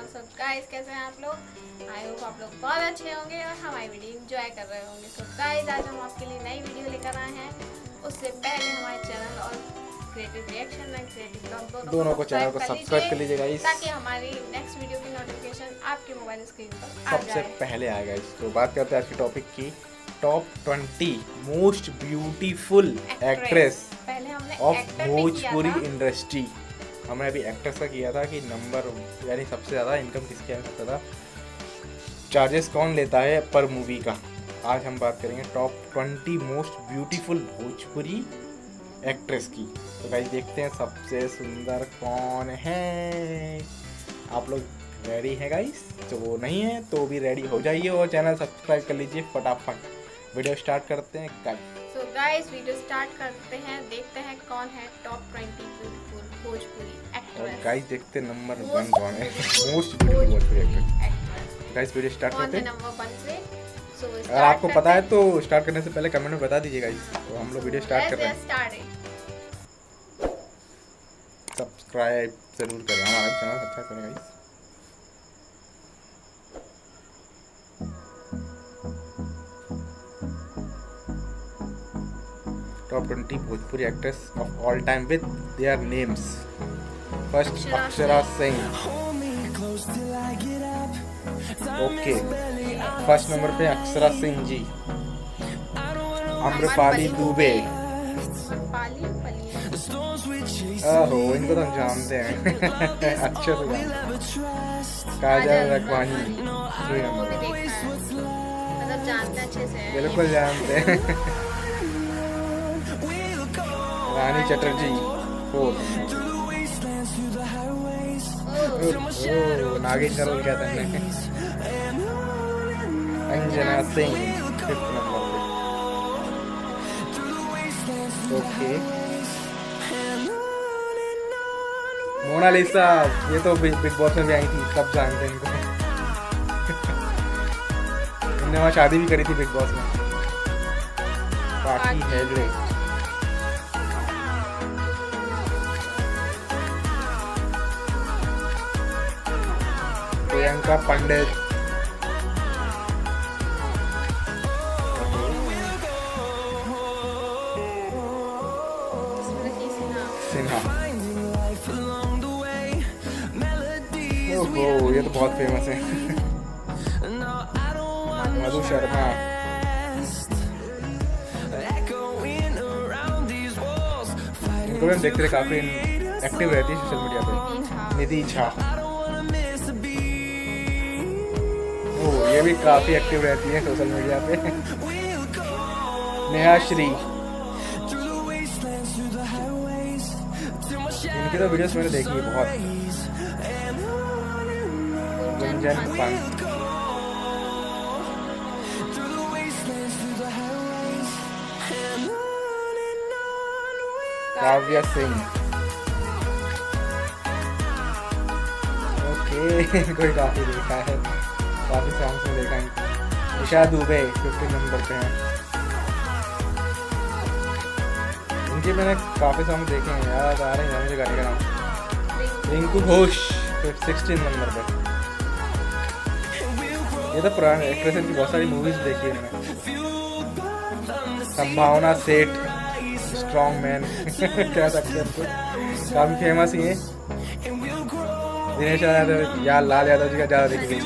So guys कैसे हैं आप लोग? आई होप आप लोग बहुत अच्छे होंगे और हमारी वीडियो एंजॉय कर रहे होंगे। सो गाइस आज हम आपके लिए नई वीडियो लेकर आए हैं। उससे पहले हमारे चैनल और creative reaction and creative blog दोनों को चैनल को सब्सक्राइब कर लीजिए गाइस, ताकि हमारी नेक्स्ट वीडियो की नोटिफिकेशन आपके मोबाइल स्क्रीन पर आ सबसे जाए। पहले आएगा। तो बात करते हैं आज के टॉपिक की, टॉप 20 मोस्ट ब्यूटीफुल एक्ट्रेस पहले हमने ऑफ एक्टर पे किया भोजपुरी था। इंडस्ट्री। हमने अभी एक्ट्रेस का किया था कि नंबर यानी सबसे ज़्यादा इनकम किसके है, सबसे ज़्यादा चार्जेस कौन लेता है पर मूवी का। आज हम बात करेंगे top 20 most beautiful Bhojpuri actress की। तो गाइस देखते हैं सबसे सुंदर कौन है। आप लोग रेडी हैं गाइस? तो नहीं है तो भी रेडी हो जाइए और चैनल सब्सक्राइब कर लीजिए फटाफट। वीडियो स्टार्ट करते हैं guys. So guys video start करते हैं, देखते हैं कौन है टॉप 20 ब्यूटीफुल भोजपुरी और एक्ट्रेस। गाइस देखते हैं नंबर 1 कौन है most beautiful Bhojpuri actress. Guys video start कौन करते है हैं। नंबर 1 से? सो अगर आपको पता है तो स्टार्ट करने से पहले कमेंट में बता दीजिए गाइस। तो हम लोग वीडियो स्टार्ट कर रहे हैं। सब्सक्राइब जरूर करें, हमारा चैनल अच्छा करें guys. Top 20 Bhojpuri actress of all time with their names. First Akshara Singh. Okay, first number पे अक्षरा सिंह जी। आम्रपाली दुबे। ओहो, इनको तो हम जानते हैं अच्छे से जानते हैं। काजल रखवानी वो भी देखा है, मतलब जानते अच्छे से। बिल्कुल जानते हैं। रानी चटर्जी 4। नागेश नरोल कहते हैं। अंजना सिंह 5th नंबर पे। ओके, मोनालिसा, ये तो बिग बॉस में भी आई थी, सब जानते हैं इनको। इन्होंने वहाँ शादी भी करी थी बिग बॉस में। पार्टी हेगड़े। प्रियंका पंडित। सिन्हा। ओहो, ये तो बहुत फेमस है। मधु शर्मा। इनको भी हम देखते रहे, काफी एक्टिव रहती है सोशल मीडिया पे। निधि झा। ओह, ये भी काफी एक्टिव रहती है सोशल मीडिया पे। नेहा श्री। इनकी तो वीडियोस मैंने देखी है बहुत। गुंजन पंत। काव्या सिंह। ओके, कोई काफी देखा है, काफी सॉन्ग्स में देखा है। ईशा दुबे 15 नंबर पे हैं। इनके मैंने काफी सॉन्ग देखे हैं, याद आ रहे हैं मुझे गाने का नाम। रिंकू घोष 16 नंबर पे। ये तो पुराने एक्ट्रेस की बहुत सारी मूवीज देखी है मैंने। संभावना सेठ, स्ट्रॉन्ग मैन कह सकते हैं उनको, काफी फेमस ही है। दिनेश यादव या लाल यादव जी का ज़्यादा देखी गई।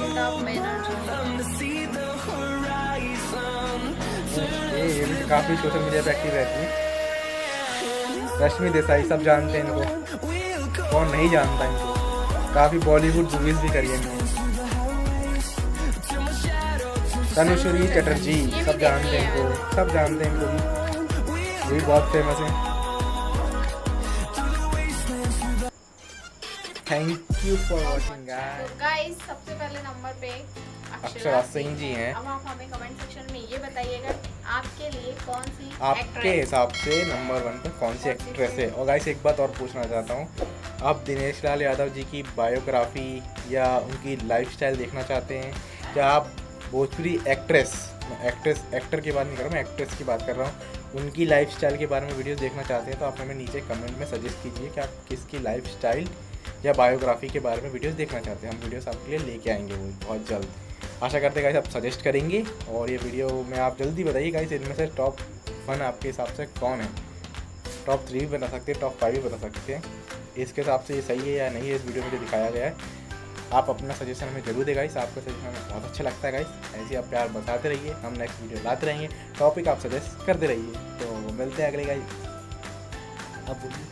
ये भी काफ़ी सोशल मीडिया पे एक्टिव रहती है। रश्मि देसाई, सब जानते हैं इनको, कौन नहीं जानता इनको। काफ़ी बॉलीवुड मूवीज भी करी है इन्होंने। तनुश्री चटर्जी, सब जानते हैं इनको, सब जानते हैं इनको भी, ये भी बहुत फेमस है। Thank you for watching guys. सबसे पहले नंबर पे अक्षरा सिंह जी हैं। अब आप हमें कमेंट सेक्शन में ये बताइएगा आपके लिए कौन सी आपके हिसाब से नंबर 1 पे कौन सी एक्ट्रेस है। और गाइस एक बात और पूछना चाहता हूँ, आप दिनेश लाल यादव जी की बायोग्राफी या उनकी लाइफस्टाइल देखना चाहते हैं, या आप भोजपुरी एक्टर की बात नहीं कर रहा, मैं एक्ट्रेस की बात कर रहा हूँ, उनकी लाइफस्टाइल के बारे में वीडियोस देखना चाहते हैं तो आप हमें नीचे कमेंट में सजेस्ट कीजिए कि आप किसकी लाइफस्टाइल या बायोग्राफी के बारे में वीडियोस देखना चाहते हैं, हम वीडियोस आपके लिए लेके आएंगे वो बहुत जल्द। आशा करते हैं गाइस आप सजेस्ट करेंगे और ये वीडियो में आप जल्दी बताइए गाइस इनमें से टॉप 1 आपके हिसाब से कौन है। टॉप 3 भी बता सकते हैं, टॉप 5 भी बता सकते हैं, इसके हिसाब से ये सही है या नहीं है इस वीडियो में जो दिखाया गया है। आप अपना सजेशन हमें जरूर दें गाइस, आपका सजेशन हमें बहुत अच्छा लगता है गाइस। ऐसे आप प्यार बताते रहिए, हम नेक्स्ट वीडियो लाते रहेंगे, टॉपिक आप सजेस्ट करते रहिए। तो मिलते हैं अगले गाइस, अब बोलिए।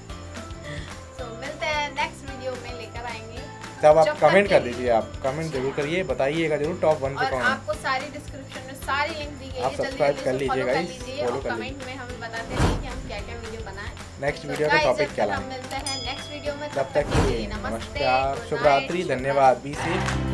तो मिलते हैं नेक्स्ट वीडियो में, लेकर आएंगे। तब आप जब कमेंट तक कर के लिए- दीजिए, आप कमेंट जरूर करिए, बताइएगा जरूर टॉप 1 पे और कौन है। आपको सारी डिस्क्रिप्शन में सारी लिंक दी गई है, आप सब्सक्राइब कर लीजिए गाइस, फॉलो और कर कमेंट में हमें बताते रहिए कि हम क्या क्या वीडियो बनाएं। नेक्स्ट तो वीडियो का guys, टॉपिक जब क्या तक हम लाएं। मिलते हैं नेक्स्ट वीडियो में, तब तक के लिए नमस्कार, शुभ रात्रि, धन्यवाद, बी सेफ।